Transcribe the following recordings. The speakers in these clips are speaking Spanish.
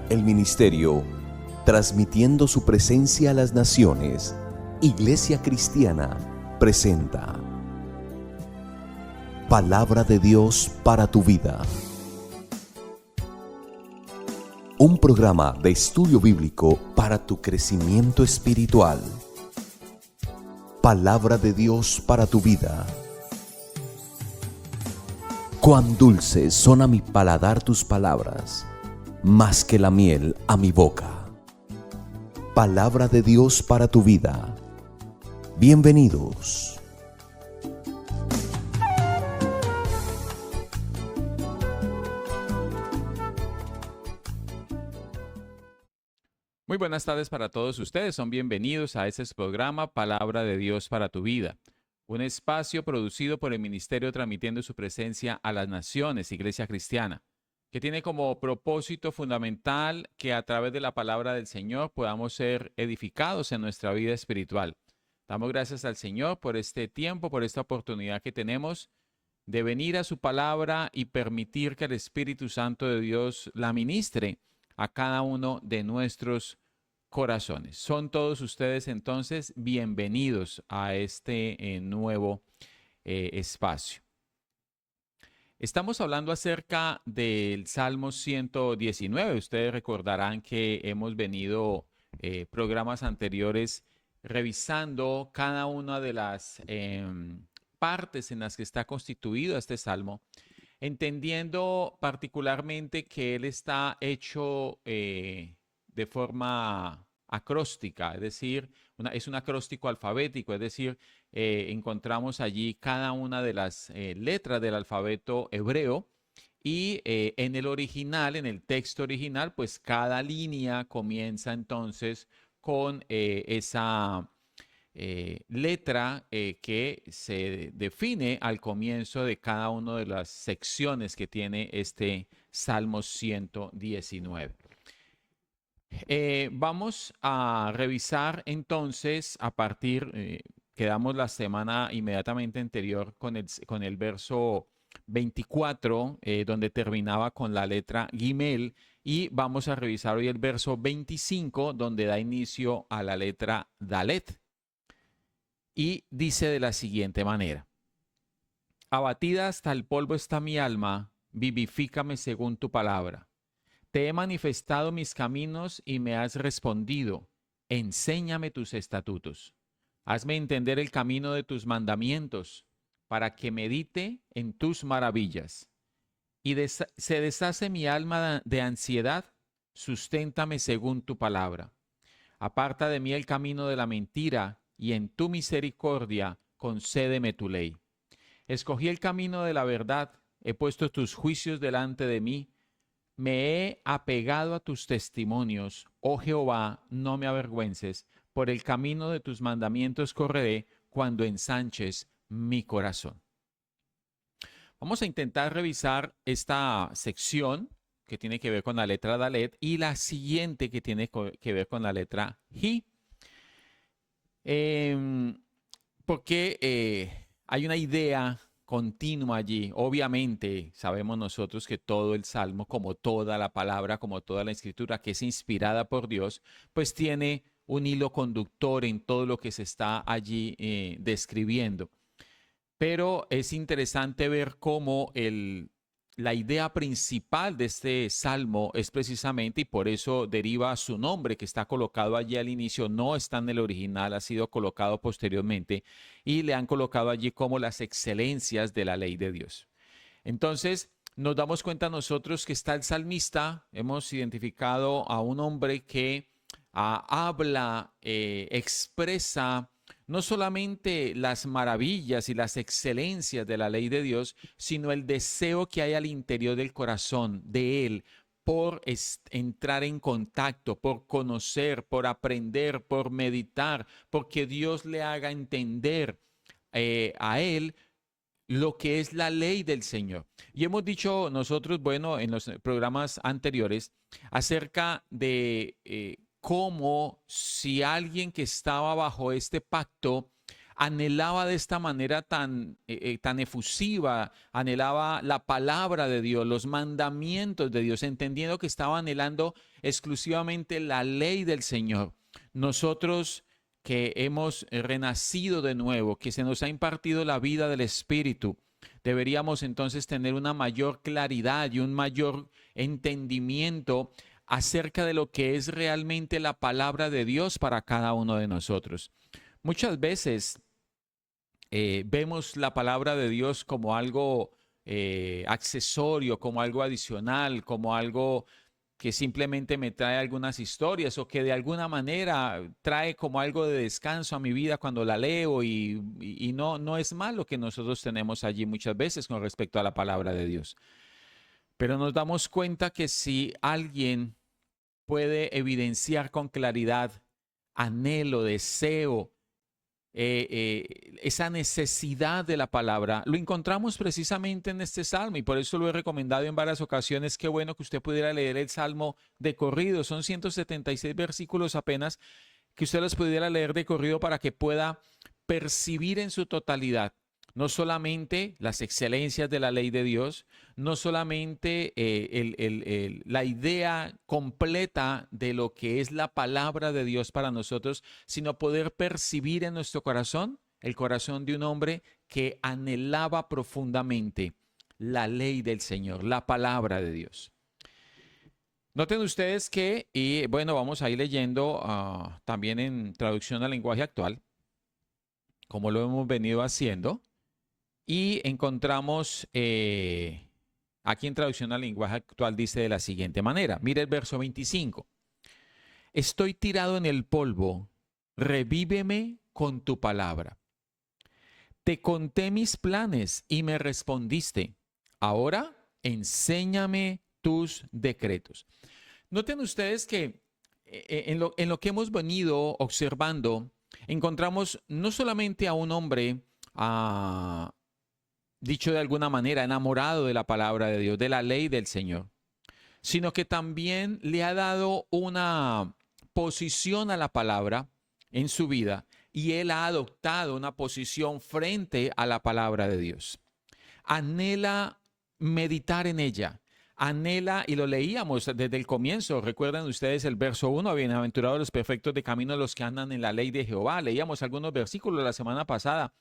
El ministerio, transmitiendo su presencia a las naciones, Iglesia Cristiana, presenta Palabra de Dios para tu vida. Un programa de estudio bíblico para tu crecimiento espiritual. Palabra de Dios para tu vida. Cuán dulces son a mi paladar tus palabras, más que la miel a mi boca. Palabra de Dios para tu vida. Bienvenidos. Muy buenas tardes para todos ustedes. Son bienvenidos a este programa Palabra de Dios para tu vida. Un espacio producido por el Ministerio transmitiendo su presencia a las naciones, Iglesia Cristiana, que tiene como propósito fundamental que a través de la palabra del Señor podamos ser edificados en nuestra vida espiritual. Damos gracias al Señor por este tiempo, por esta oportunidad que tenemos de venir a su palabra y permitir que el Espíritu Santo de Dios la ministre a cada uno de nuestros corazones. Son todos ustedes entonces bienvenidos a este nuevo espacio. Estamos hablando acerca del Salmo 119. Ustedes recordarán que hemos venido programas anteriores revisando cada una de las partes en las que está constituido este salmo, entendiendo particularmente que él está hecho de forma acróstica, es decir, es un acróstico alfabético, es decir, encontramos allí cada una de las letras del alfabeto hebreo y en el original, en el texto original, pues cada línea comienza entonces con esa letra que se define al comienzo de cada una de las secciones que tiene este Salmo 119. Vamos a revisar entonces a partir, quedamos la semana inmediatamente anterior con el verso 24, donde terminaba con la letra Gimel, y vamos a revisar hoy el verso 25, donde da inicio a la letra Dalet. Y dice de la siguiente manera: abatida hasta el polvo está mi alma, vivifícame según tu palabra. Te he manifestado mis caminos y me has respondido. Enséñame tus estatutos. Hazme entender el camino de tus mandamientos, para que medite en tus maravillas. Y se deshace mi alma de ansiedad, susténtame según tu palabra. Aparta de mí el camino de la mentira, y en tu misericordia concédeme tu ley. Escogí el camino de la verdad, he puesto tus juicios delante de mí. Me he apegado a tus testimonios, oh Jehová, no me avergüences, por el camino de tus mandamientos correré cuando ensanches mi corazón. Vamos a intentar revisar esta sección que tiene que ver con la letra Dalet y la siguiente que tiene que ver con la letra Ji. Porque hay una idea continua allí. Obviamente sabemos nosotros que todo el Salmo, como toda la palabra, como toda la escritura que es inspirada por Dios, pues tiene un hilo conductor en todo lo que se está allí describiendo. Pero es interesante ver cómo la idea principal de este salmo es precisamente, y por eso deriva su nombre que está colocado allí al inicio, no está en el original, ha sido colocado posteriormente, y le han colocado allí como las excelencias de la ley de Dios. Entonces, nos damos cuenta nosotros que está el salmista, hemos identificado a un hombre que habla, expresa no solamente las maravillas y las excelencias de la ley de Dios, sino el deseo que hay al interior del corazón de él por entrar en contacto, por conocer, por aprender, por meditar, porque Dios le haga entender a él lo que es la ley del Señor. Y hemos dicho nosotros, bueno, en los programas anteriores, acerca de cómo si alguien que estaba bajo este pacto anhelaba de esta manera tan efusiva, anhelaba la palabra de Dios, los mandamientos de Dios, entendiendo que estaba anhelando exclusivamente la ley del Señor. Nosotros que hemos renacido de nuevo, que se nos ha impartido la vida del Espíritu, deberíamos entonces tener una mayor claridad y un mayor entendimiento acerca de lo que es realmente la palabra de Dios para cada uno de nosotros. Muchas veces vemos la palabra de Dios como algo accesorio, como algo adicional, como algo que simplemente me trae algunas historias o que de alguna manera trae como algo de descanso a mi vida cuando la leo y no es malo que nosotros tenemos allí muchas veces con respecto a la palabra de Dios. Pero nos damos cuenta que si alguien puede evidenciar con claridad anhelo, deseo, esa necesidad de la palabra, lo encontramos precisamente en este salmo y por eso lo he recomendado en varias ocasiones. Qué bueno que usted pudiera leer el salmo de corrido. Son 176 versículos apenas, que usted los pudiera leer de corrido para que pueda percibir en su totalidad no solamente las excelencias de la ley de Dios, no solamente la idea completa de lo que es la palabra de Dios para nosotros, sino poder percibir en nuestro corazón el corazón de un hombre que anhelaba profundamente la ley del Señor, la palabra de Dios. Noten ustedes que, y bueno, vamos a ir leyendo también en traducción al lenguaje actual, como lo hemos venido haciendo. Y encontramos, aquí en traducción al lenguaje actual dice de la siguiente manera. Mira el verso 25. Estoy tirado en el polvo, revíveme con tu palabra. Te conté mis planes y me respondiste. Ahora enséñame tus decretos. Noten ustedes que en lo que hemos venido observando, encontramos no solamente a un hombre, dicho de alguna manera, enamorado de la palabra de Dios, de la ley del Señor, sino que también le ha dado una posición a la palabra en su vida y él ha adoptado una posición frente a la palabra de Dios. Anhela meditar en ella, anhela, y lo leíamos desde el comienzo, recuerdan ustedes el verso 1, bienaventurados los perfectos de camino, los que andan en la ley de Jehová. Leíamos algunos versículos la semana pasada.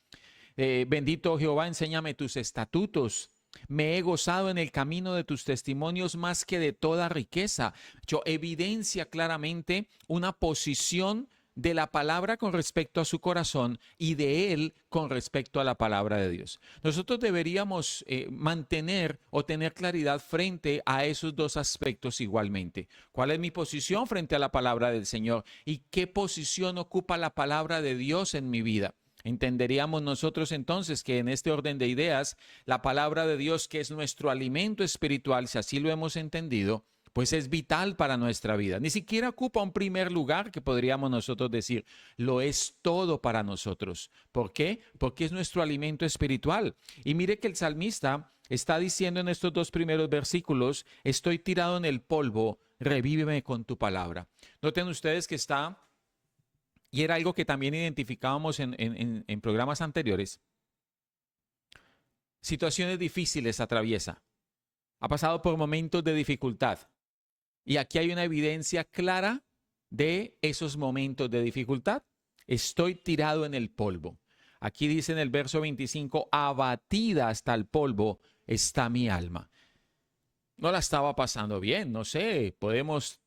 Bendito Jehová, enséñame tus estatutos. Me he gozado en el camino de tus testimonios más que de toda riqueza. Yo evidencia claramente una posición de la palabra con respecto a su corazón y de él con respecto a la palabra de Dios. Nosotros deberíamos mantener o tener claridad frente a esos dos aspectos igualmente. ¿Cuál es mi posición frente a la palabra del Señor? ¿Y qué posición ocupa la palabra de Dios en mi vida? Entenderíamos nosotros entonces que en este orden de ideas, la palabra de Dios, que es nuestro alimento espiritual, si así lo hemos entendido, pues es vital para nuestra vida. Ni siquiera ocupa un primer lugar, que podríamos nosotros decir, lo es todo para nosotros. ¿Por qué? Porque es nuestro alimento espiritual. Y mire que el salmista está diciendo en estos dos primeros versículos, estoy tirado en el polvo, revíveme con tu palabra. Noten ustedes que está... Y era algo que también identificábamos en programas anteriores. Situaciones difíciles atraviesa. Ha pasado por momentos de dificultad. Y aquí hay una evidencia clara de esos momentos de dificultad. Estoy tirado en el polvo. Aquí dice en el verso 25, abatida hasta el polvo está mi alma. No la estaba pasando bien, no sé, podemos...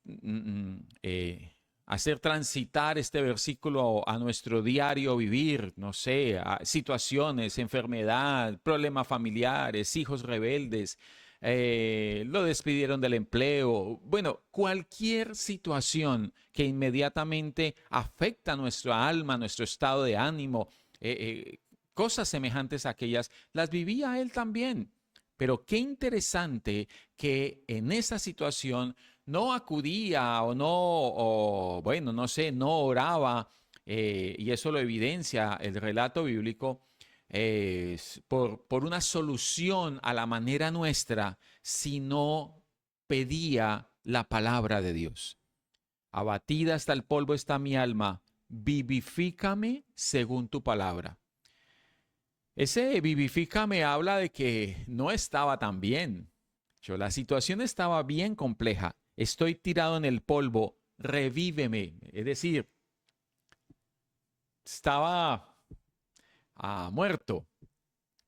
hacer transitar este versículo a nuestro diario vivir, no sé, a situaciones, enfermedad, problemas familiares, hijos rebeldes, lo despidieron del empleo. Bueno, cualquier situación que inmediatamente afecta a nuestra alma, nuestro estado de ánimo, cosas semejantes a aquellas, las vivía él también. Pero qué interesante que en esa situación no acudía bueno, no sé, no oraba, y eso lo evidencia el relato bíblico, por una solución a la manera nuestra, sino pedía la palabra de Dios. Abatida hasta el polvo está mi alma, vivifícame según tu palabra. Ese vivifícame habla de que no estaba tan bien. La situación estaba bien compleja. Estoy tirado en el polvo, revíveme. Es decir, estaba muerto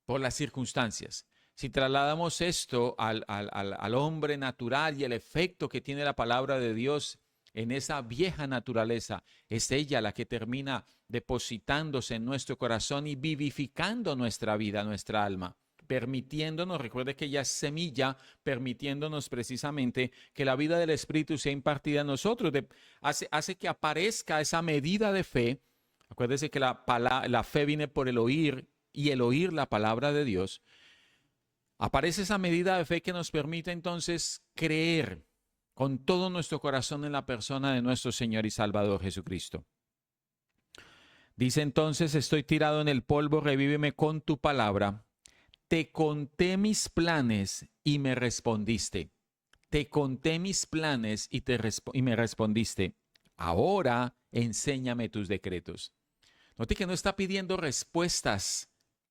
por las circunstancias. Si trasladamos esto al hombre natural y el efecto que tiene la palabra de Dios en esa vieja naturaleza, es ella la que termina depositándose en nuestro corazón y vivificando nuestra vida, nuestra alma, permitiéndonos, recuerde que ella es semilla, permitiéndonos precisamente que la vida del Espíritu sea impartida en nosotros, hace que aparezca esa medida de fe. Acuérdese que la fe viene por el oír y el oír la palabra de Dios. Aparece esa medida de fe que nos permite entonces creer con todo nuestro corazón en la persona de nuestro Señor y Salvador Jesucristo. Dice entonces, estoy tirado en el polvo, revíveme con tu palabra. Te conté mis planes y me respondiste. Te conté mis planes y me respondiste. Ahora enséñame tus decretos. Note que no está pidiendo respuestas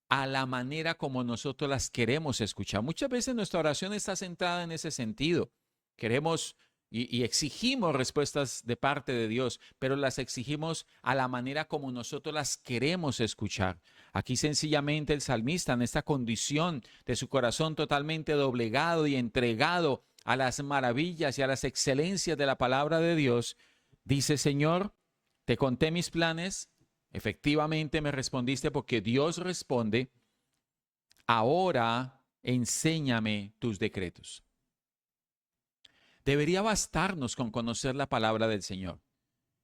a la manera como nosotros las queremos escuchar. Muchas veces nuestra oración está centrada en ese sentido. Queremos y exigimos respuestas de parte de Dios, pero las exigimos a la manera como nosotros las queremos escuchar. Aquí sencillamente el salmista, en esta condición de su corazón totalmente doblegado y entregado a las maravillas y a las excelencias de la palabra de Dios, dice: Señor, te conté mis planes, efectivamente me respondiste, porque Dios responde. Ahora enséñame tus decretos. Debería bastarnos con conocer la palabra del Señor.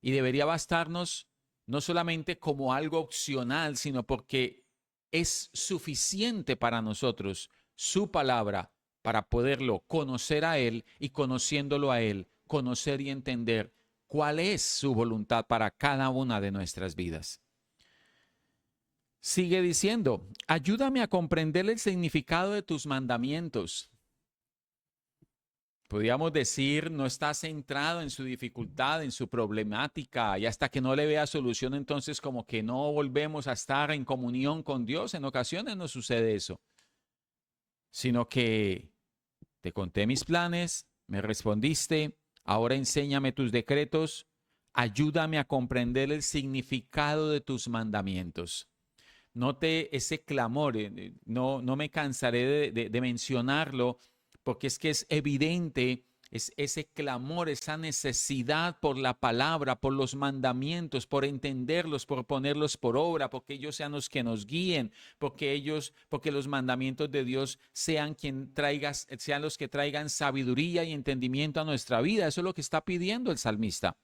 Y debería bastarnos no solamente como algo opcional, sino porque es suficiente para nosotros su palabra para poderlo conocer a Él, y conociéndolo a Él, conocer y entender cuál es su voluntad para cada una de nuestras vidas. Sigue diciendo: ayúdame a comprender el significado de tus mandamientos. Podríamos decir, no está centrado en su dificultad, en su problemática, y hasta que no le vea solución, entonces como que no volvemos a estar en comunión con Dios. En ocasiones no sucede eso, sino que te conté mis planes, me respondiste, ahora enséñame tus decretos, ayúdame a comprender el significado de tus mandamientos. Note ese clamor, no me cansaré de mencionarlo, porque es que es evidente, es ese clamor, esa necesidad por la palabra, por los mandamientos, por entenderlos, por ponerlos por obra, porque ellos sean los que nos guíen, porque los mandamientos de Dios sean los que traigan sabiduría y entendimiento a nuestra vida. Eso es lo que está pidiendo el salmista.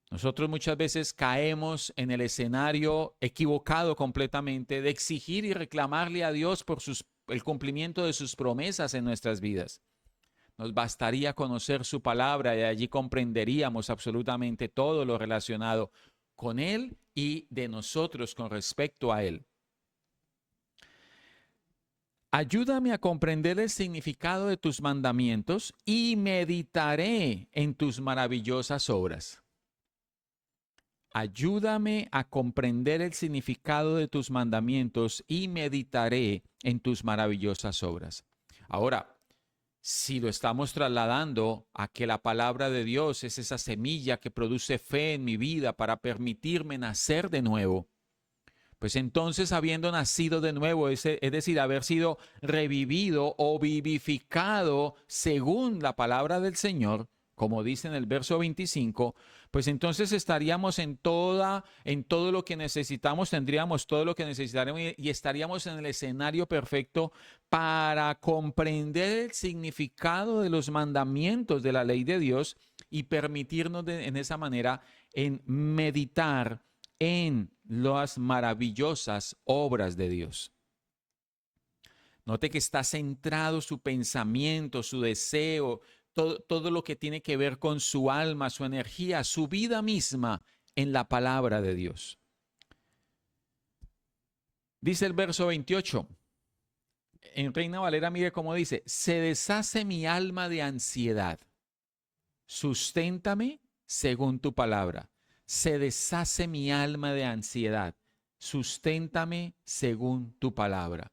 Nosotros muchas veces caemos en el escenario equivocado completamente de exigir y reclamarle a Dios por el cumplimiento de sus promesas en nuestras vidas. Nos bastaría conocer su palabra y allí comprenderíamos absolutamente todo lo relacionado con Él y de nosotros con respecto a Él. Ayúdame a comprender el significado de tus mandamientos y meditaré en tus maravillosas obras. Ayúdame a comprender el significado de tus mandamientos y meditaré en tus maravillosas obras. Ahora, si lo estamos trasladando a que la palabra de Dios es esa semilla que produce fe en mi vida para permitirme nacer de nuevo, pues entonces, habiendo nacido de nuevo, es decir, haber sido revivido o vivificado según la palabra del Señor, como dice en el verso 25, pues entonces estaríamos en todo lo que necesitamos, tendríamos todo lo que necesitaremos y estaríamos en el escenario perfecto para comprender el significado de los mandamientos de la ley de Dios y permitirnos en esa manera en meditar en las maravillosas obras de Dios. Note que está centrado su pensamiento, su deseo, todo lo que tiene que ver con su alma, su energía, su vida misma en la palabra de Dios. Dice el verso 28. En Reina Valera, mire cómo dice: se deshace mi alma de ansiedad. Susténtame según tu palabra. Se deshace mi alma de ansiedad. Susténtame según tu palabra.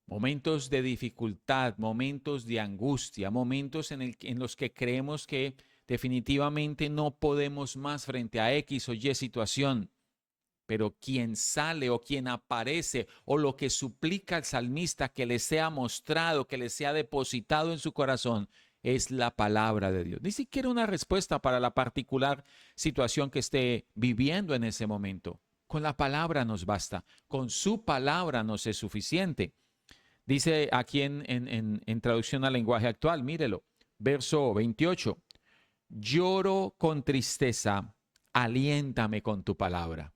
Momentos de dificultad, momentos de angustia, momentos en los que creemos que definitivamente no podemos más frente a X o Y situación. Pero quien sale o quien aparece o lo que suplica el salmista que le sea mostrado, que le sea depositado en su corazón, es la palabra de Dios. Ni siquiera una respuesta para la particular situación que esté viviendo en ese momento. Con la palabra nos basta, con su palabra nos es suficiente. Dice aquí en traducción al lenguaje actual, mírelo, verso 28, lloro con tristeza, aliéntame con tu palabra.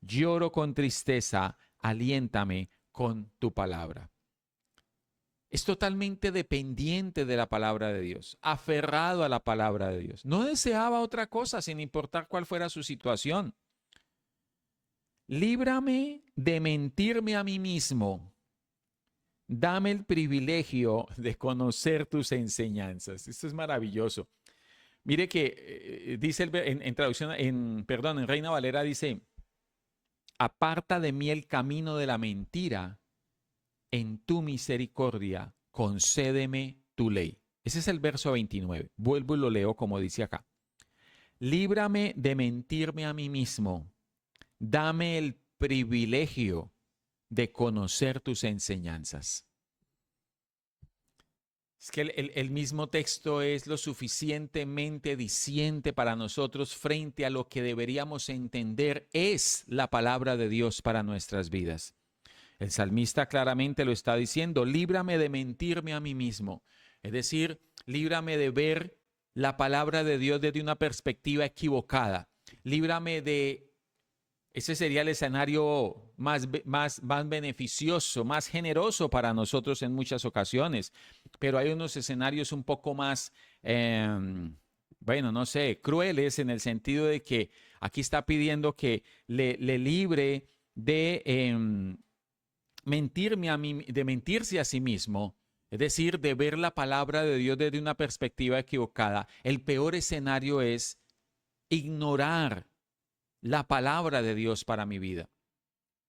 Lloro con tristeza, aliéntame con tu palabra. Es totalmente dependiente de la palabra de Dios, aferrado a la palabra de Dios. No deseaba otra cosa sin importar cuál fuera su situación. Líbrame de mentirme a mí mismo. Dame el privilegio de conocer tus enseñanzas. Esto es maravilloso. Mire que dice en traducción, en Reina Valera dice, aparta de mí el camino de la mentira, en tu misericordia concédeme tu ley. Ese es el verso 29. Vuelvo y lo leo como dice acá. Líbrame de mentirme a mí mismo. Dame el privilegio de conocer tus enseñanzas. Es que el mismo texto es lo suficientemente diciente para nosotros frente a lo que deberíamos entender es la palabra de Dios para nuestras vidas. El salmista claramente lo está diciendo, líbrame de mentirme a mí mismo. Es decir, líbrame de ver la palabra de Dios desde una perspectiva equivocada. Líbrame de... Ese sería el escenario más beneficioso, más generoso para nosotros en muchas ocasiones. Pero hay unos escenarios un poco más, crueles en el sentido de que aquí está pidiendo que le libre de de mentirse a sí mismo. Es decir, de ver la palabra de Dios desde una perspectiva equivocada. El peor escenario es ignorar la palabra de Dios para mi vida.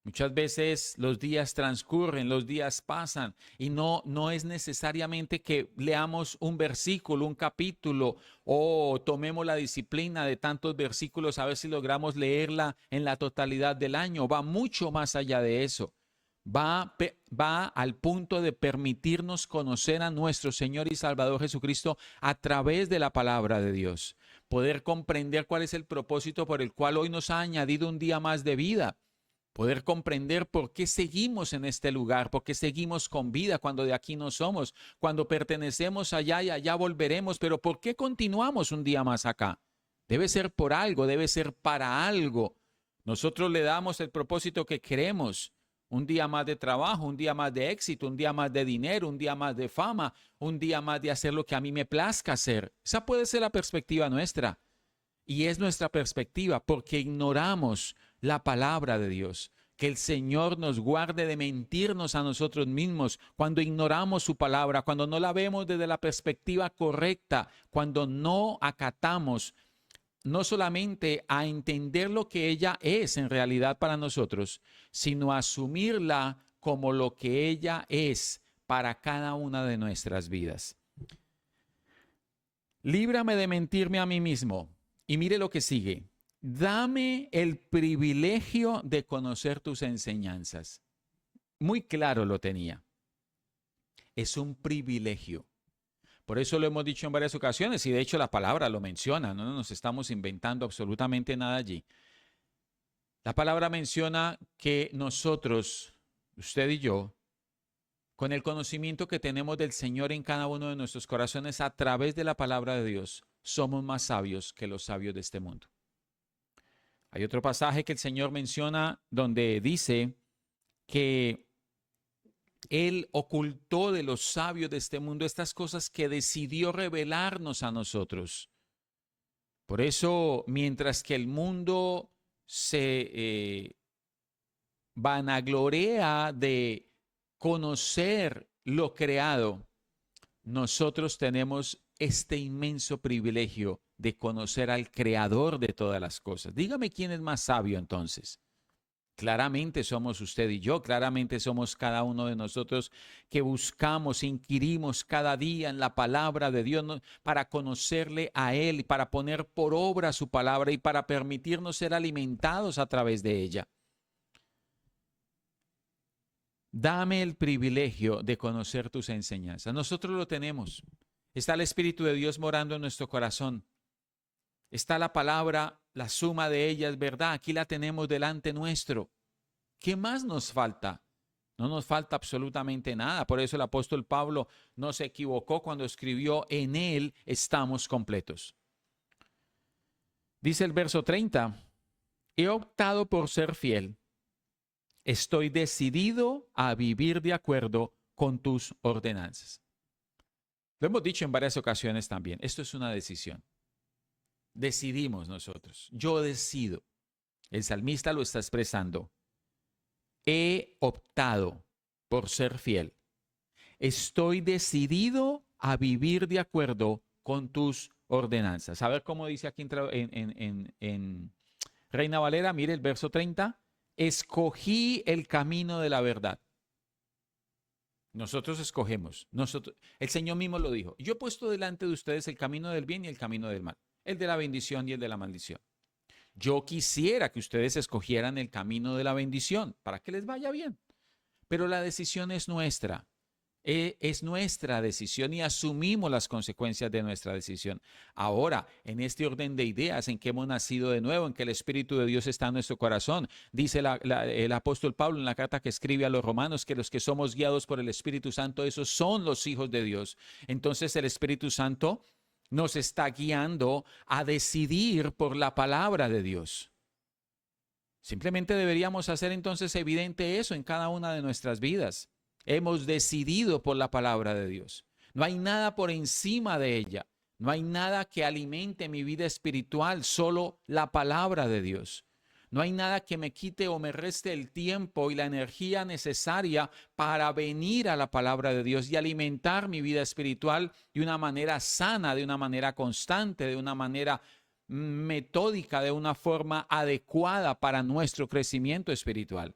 Muchas veces los días transcurren, los días pasan y no es necesariamente que leamos un versículo, un capítulo o tomemos la disciplina de tantos versículos a ver si logramos leerla en la totalidad del año. Va mucho más allá de eso. Va al punto de permitirnos conocer a nuestro Señor y Salvador Jesucristo a través de la palabra de Dios. Poder comprender cuál es el propósito por el cual hoy nos ha añadido un día más de vida. Poder comprender por qué seguimos en este lugar, por qué seguimos con vida cuando de aquí no somos, cuando pertenecemos allá y allá volveremos, pero por qué continuamos un día más acá. Debe ser por algo, debe ser para algo. Nosotros le damos el propósito que queremos. Un día más de trabajo, un día más de éxito, un día más de dinero, un día más de fama, un día más de hacer lo que a mí me plazca hacer. Esa puede ser la perspectiva nuestra. Y es nuestra perspectiva porque ignoramos la palabra de Dios. Que el Señor nos guarde de mentirnos a nosotros mismos cuando ignoramos su palabra, cuando no la vemos desde la perspectiva correcta, cuando no acatamos no solamente a entender lo que ella es en realidad para nosotros, sino a asumirla como lo que ella es para cada una de nuestras vidas. Líbrame de mentirme a mí mismo. Y mire lo que sigue. Dame el privilegio de conocer tus enseñanzas. Muy claro lo tenía. Es un privilegio. Por eso lo hemos dicho en varias ocasiones y de hecho la palabra lo menciona, no nos estamos inventando absolutamente nada allí. La palabra menciona que nosotros, usted y yo, con el conocimiento que tenemos del Señor en cada uno de nuestros corazones a través de la palabra de Dios, somos más sabios que los sabios de este mundo. Hay otro pasaje que el Señor menciona donde dice que Él ocultó de los sabios de este mundo estas cosas que decidió revelarnos a nosotros. Por eso, mientras que el mundo se vanagloria de conocer lo creado, nosotros tenemos este inmenso privilegio de conocer al Creador de todas las cosas. Dígame quién es más sabio entonces. Claramente somos usted y yo, claramente somos cada uno de nosotros que buscamos, inquirimos cada día en la palabra de Dios, ¿no?, para conocerle a Él, para poner por obra su palabra y para permitirnos ser alimentados a través de ella. Dame el privilegio de conocer tus enseñanzas. Nosotros lo tenemos. Está el Espíritu de Dios morando en nuestro corazón. Está la palabra, la suma de ella es verdad. Aquí la tenemos delante nuestro. ¿Qué más nos falta? No nos falta absolutamente nada. Por eso el apóstol Pablo no se equivocó cuando escribió: en él estamos completos. Dice el verso 30, he optado por ser fiel. Estoy decidido a vivir de acuerdo con tus ordenanzas. Lo hemos dicho en varias ocasiones también. Esto es una decisión. Decidimos nosotros. Yo decido. El salmista lo está expresando. He optado por ser fiel. Estoy decidido a vivir de acuerdo con tus ordenanzas. A ver cómo dice aquí en Reina Valera. Mire el verso 30. Escogí el camino de la verdad. Nosotros escogemos. El Señor mismo lo dijo. Yo he puesto delante de ustedes el camino del bien y el camino del mal. El de la bendición y el de la maldición. Yo quisiera que ustedes escogieran el camino de la bendición para que les vaya bien. Pero la decisión es nuestra. Es nuestra decisión y asumimos las consecuencias de nuestra decisión. Ahora, en este orden de ideas en que hemos nacido de nuevo, en que el Espíritu de Dios está en nuestro corazón, dice el apóstol Pablo en la carta que escribe a los romanos que los que somos guiados por el Espíritu Santo, esos son los hijos de Dios. Entonces el Espíritu Santo nos está guiando a decidir por la palabra de Dios. Simplemente deberíamos hacer entonces evidente eso en cada una de nuestras vidas. Hemos decidido por la palabra de Dios. No hay nada por encima de ella. No hay nada que alimente mi vida espiritual, solo la palabra de Dios. No hay nada que me quite o me reste el tiempo y la energía necesaria para venir a la palabra de Dios y alimentar mi vida espiritual de una manera sana, de una manera constante, de una manera metódica, de una forma adecuada para nuestro crecimiento espiritual.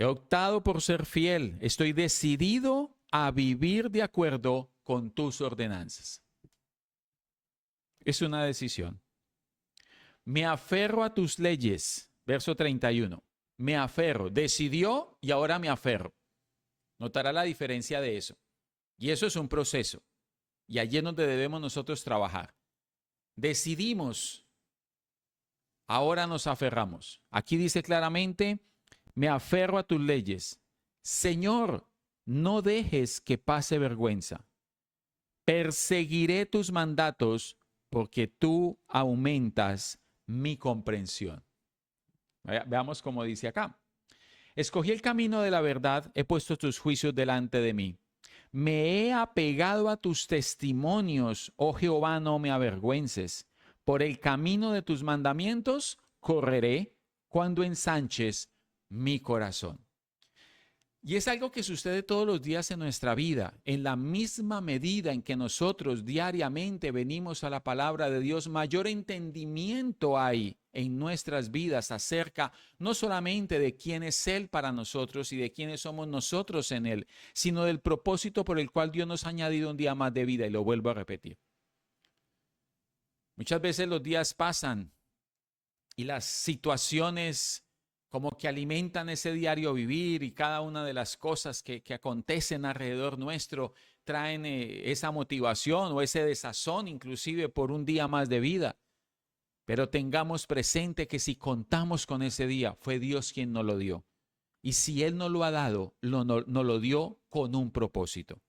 He optado por ser fiel. Estoy decidido a vivir de acuerdo con tus ordenanzas. Es una decisión. Me aferro a tus leyes. Verso 31. Me aferro. Decidió y ahora me aferro. Notará la diferencia de eso. Y eso es un proceso. Y allí es donde debemos nosotros trabajar. Decidimos. Ahora nos aferramos. Aquí dice claramente: me aferro a tus leyes. Señor, no dejes que pase vergüenza. Perseguiré tus mandatos porque tú aumentas mi comprensión. Veamos cómo dice acá. Escogí el camino de la verdad, he puesto tus juicios delante de mí. Me he apegado a tus testimonios, oh Jehová, no me avergüences. Por el camino de tus mandamientos correré cuando ensanches mi corazón. Y es algo que sucede todos los días en nuestra vida. En la misma medida en que nosotros diariamente venimos a la palabra de Dios, mayor entendimiento hay en nuestras vidas acerca no solamente de quién es Él para nosotros y de quiénes somos nosotros en Él, sino del propósito por el cual Dios nos ha añadido un día más de vida. Y lo vuelvo a repetir. Muchas veces los días pasan y las situaciones como que alimentan ese diario vivir y cada una de las cosas que acontecen alrededor nuestro traen esa motivación o ese desazón inclusive por un día más de vida. Pero tengamos presente que si contamos con ese día, fue Dios quien nos lo dio. Y si Él nos lo ha dado, nos lo dio con un propósito.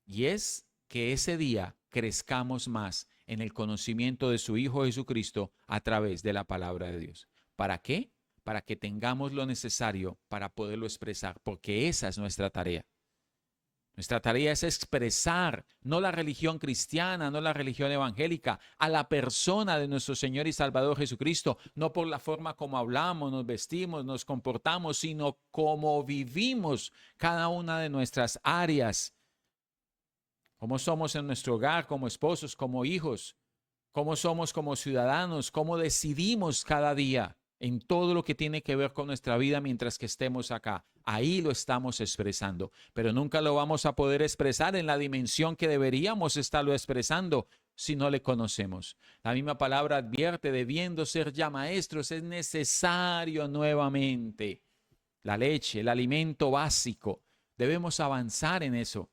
Y es que ese día crezcamos más en el conocimiento de su Hijo Jesucristo a través de la palabra de Dios. ¿Para qué? Para que tengamos lo necesario para poderlo expresar, porque esa es nuestra tarea. Nuestra tarea es expresar, no la religión cristiana, no la religión evangélica, a la persona de nuestro Señor y Salvador Jesucristo, no por la forma como hablamos, nos vestimos, nos comportamos, sino como vivimos cada una de nuestras áreas cómo somos en nuestro hogar, como esposos, como hijos, cómo somos como ciudadanos, cómo decidimos cada día en todo lo que tiene que ver con nuestra vida mientras que estemos acá. Ahí lo estamos expresando, pero nunca lo vamos a poder expresar en la dimensión que deberíamos estarlo expresando si no le conocemos. La misma palabra advierte, debiendo ser ya maestros, es necesario nuevamente la leche, el alimento básico. Debemos avanzar en eso.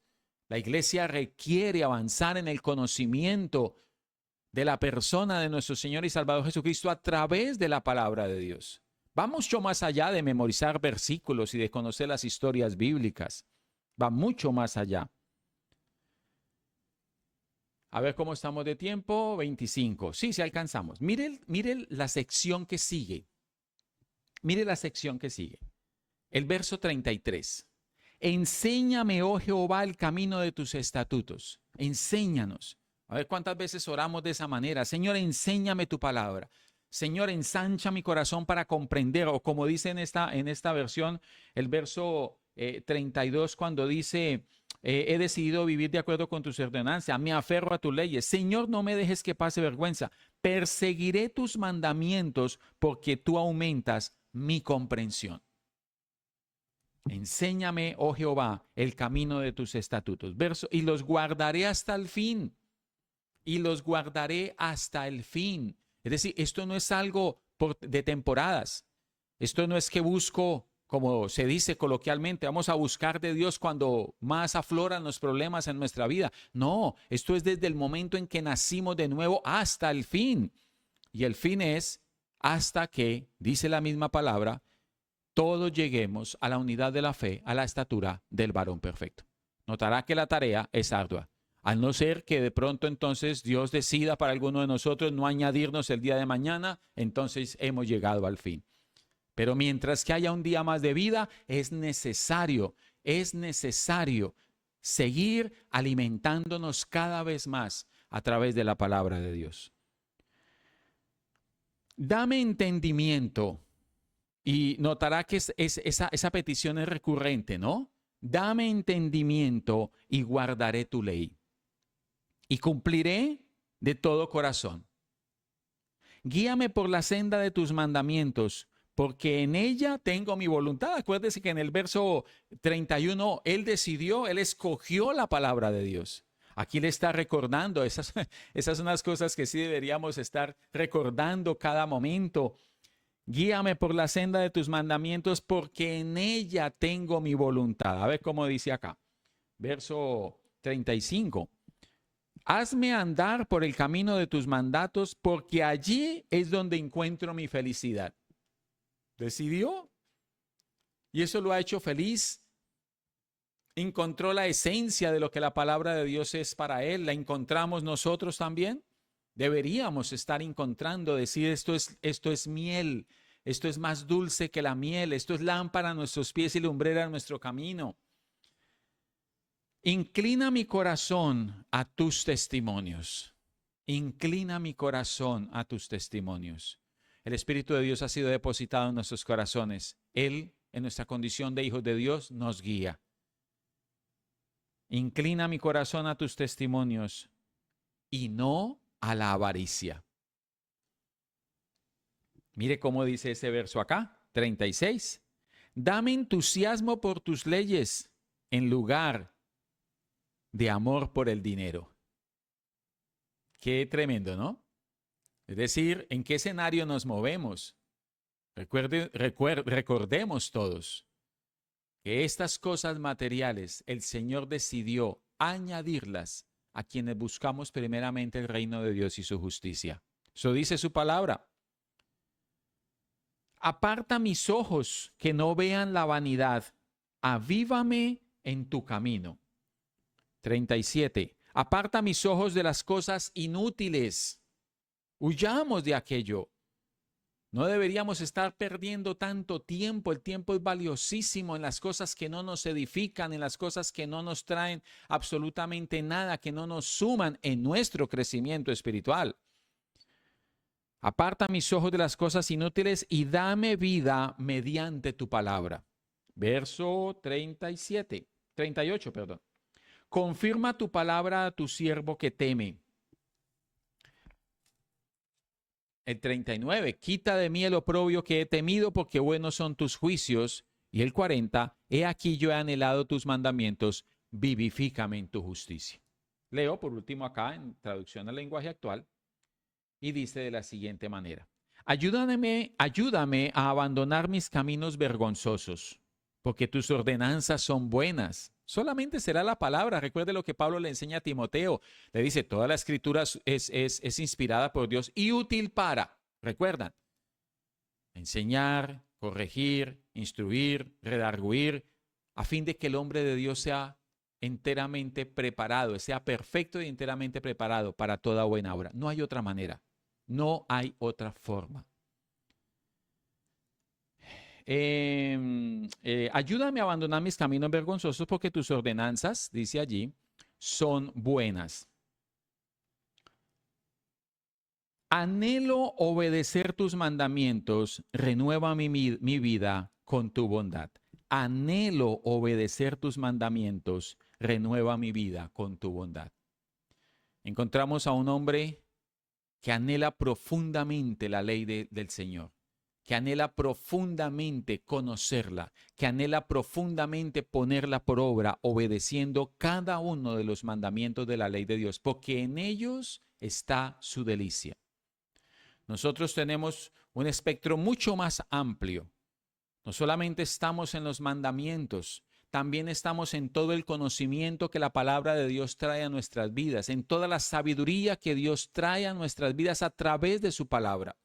La iglesia requiere avanzar en el conocimiento de la persona de nuestro Señor y Salvador Jesucristo a través de la palabra de Dios. Va mucho más allá de memorizar versículos y de conocer las historias bíblicas. Va mucho más allá. A ver cómo estamos de tiempo. 25. Sí, sí alcanzamos. Mire la sección que sigue. Mire la sección que sigue. El verso 33. Enséñame, oh Jehová, el camino de tus estatutos. Enséñanos. A ver cuántas veces oramos de esa manera. Señor, enséñame tu palabra. Señor, ensancha mi corazón para comprender. O como dice en esta versión, el verso 32, cuando dice, he decidido vivir de acuerdo con tus ordenanzas. Me aferro a tus leyes. Señor, no me dejes que pase vergüenza. Perseguiré tus mandamientos porque tú aumentas mi comprensión. Enséñame, oh Jehová, el camino de tus estatutos. Y los guardaré hasta el fin. Y los guardaré hasta el fin. Es decir, esto no es algo de temporadas. Esto no es que busco, como se dice coloquialmente, vamos a buscar de Dios cuando más afloran los problemas en nuestra vida. No, esto es desde el momento en que nacimos de nuevo hasta el fin. Y el fin es hasta que, dice la misma palabra, todos lleguemos a la unidad de la fe, a la estatura del varón perfecto. Notará que la tarea es ardua. Al no ser que de pronto entonces Dios decida para alguno de nosotros no añadirnos el día de mañana, entonces hemos llegado al fin. Pero mientras que haya un día más de vida, es necesario seguir alimentándonos cada vez más a través de la palabra de Dios. Dame entendimiento. Y notará que esa petición es recurrente, ¿no? Dame entendimiento y guardaré tu ley. Y cumpliré de todo corazón. Guíame por la senda de tus mandamientos, porque en ella tengo mi voluntad. Acuérdese que en el verso 31, él escogió la palabra de Dios. Aquí le está recordando, esas son las cosas que sí deberíamos estar recordando cada momento. Guíame por la senda de tus mandamientos, porque en ella tengo mi voluntad. A ver cómo dice acá. Verso 35. Hazme andar por el camino de tus mandatos, porque allí es donde encuentro mi felicidad. Decidió. Y eso lo ha hecho feliz. Encontró la esencia de lo que la palabra de Dios es para él. ¿La encontramos nosotros también? Deberíamos estar encontrando, decir esto es miel, esto es más dulce que la miel, esto es lámpara a nuestros pies y lumbrera a nuestro camino. Inclina mi corazón a tus testimonios. Inclina mi corazón a tus testimonios. El Espíritu de Dios ha sido depositado en nuestros corazones. Él, en nuestra condición de hijos de Dios, nos guía. Inclina mi corazón a tus testimonios y no a la avaricia. Mire cómo dice ese verso acá, 36. Dame entusiasmo por tus leyes en lugar de amor por el dinero. Qué tremendo, ¿no? Es decir, ¿en qué escenario nos movemos? Recordemos todos que estas cosas materiales el Señor decidió añadirlas a quienes buscamos primeramente el reino de Dios y su justicia. Eso dice su palabra. Aparta mis ojos que no vean la vanidad. Avívame en tu camino. 37. Aparta mis ojos de las cosas inútiles. Huyamos de aquello. No deberíamos estar perdiendo tanto tiempo. El tiempo es valiosísimo en las cosas que no nos edifican, en las cosas que no nos traen absolutamente nada, que no nos suman en nuestro crecimiento espiritual. Aparta mis ojos de las cosas inútiles y dame vida mediante tu palabra. Verso 38, perdón. Confirma tu palabra a tu siervo que teme. El 39, quita de mí el oprobio que he temido, porque buenos son tus juicios. Y el 40, he aquí yo he anhelado tus mandamientos, vivifícame en tu justicia. Leo por último acá en traducción al lenguaje actual y dice de la siguiente manera: ayúdame a abandonar mis caminos vergonzosos, porque tus ordenanzas son buenas. Solamente será la palabra. Recuerde lo que Pablo le enseña a Timoteo. Le dice, toda la escritura es inspirada por Dios y útil para, recuerdan, enseñar, corregir, instruir, redarguir, a fin de que el hombre de Dios sea enteramente preparado, sea perfecto y enteramente preparado para toda buena obra. No hay otra manera, no hay otra forma. Ayúdame a abandonar mis caminos vergonzosos, porque tus ordenanzas, dice allí, son buenas. Anhelo obedecer tus mandamientos, renueva mi vida con tu bondad. Anhelo obedecer tus mandamientos, renueva mi vida con tu bondad. Encontramos a un hombre que anhela profundamente la ley del Señor, que anhela profundamente conocerla, que anhela profundamente ponerla por obra, obedeciendo cada uno de los mandamientos de la ley de Dios, porque en ellos está su delicia. Nosotros tenemos un espectro mucho más amplio. No solamente estamos en los mandamientos, también estamos en todo el conocimiento que la palabra de Dios trae a nuestras vidas, en toda la sabiduría que Dios trae a nuestras vidas a través de su palabra.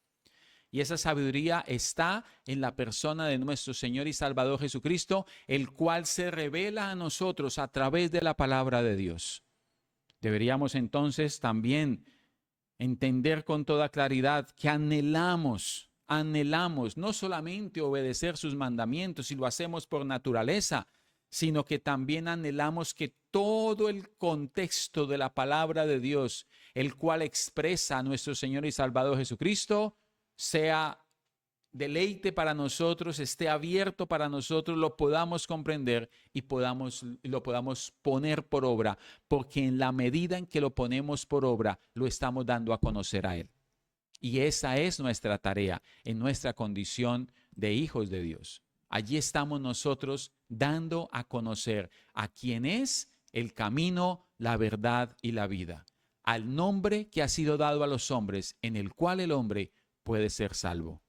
Y esa sabiduría está en la persona de nuestro Señor y Salvador Jesucristo, el cual se revela a nosotros a través de la palabra de Dios. Deberíamos entonces también entender con toda claridad que anhelamos no solamente obedecer sus mandamientos, y lo hacemos por naturaleza, sino que también anhelamos que todo el contexto de la palabra de Dios, el cual expresa a nuestro Señor y Salvador Jesucristo, sea deleite para nosotros, esté abierto para nosotros, lo podamos comprender y lo podamos poner por obra, porque en la medida en que lo ponemos por obra, lo estamos dando a conocer a Él. Y esa es nuestra tarea en nuestra condición de hijos de Dios. Allí estamos nosotros dando a conocer a quien es el camino, la verdad y la vida, al nombre que ha sido dado a los hombres, en el cual el hombre puede ser salvo.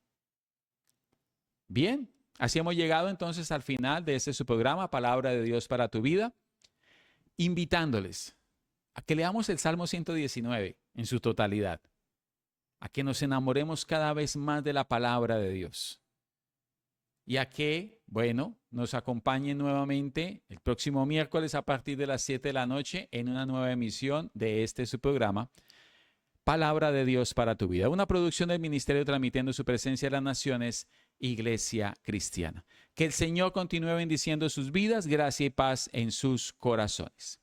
Bien, así hemos llegado entonces al final de este su programa, Palabra de Dios para tu vida, invitándoles a que leamos el Salmo 119 en su totalidad, a que nos enamoremos cada vez más de la palabra de Dios y a que, nos acompañen nuevamente el próximo miércoles a partir de las 7 de la noche en una nueva emisión de este su programa, Palabra de Dios para tu vida, una producción del Ministerio Transmitiendo Su Presencia a las Naciones, Iglesia Cristiana. Que el Señor continúe bendiciendo sus vidas, gracia y paz en sus corazones.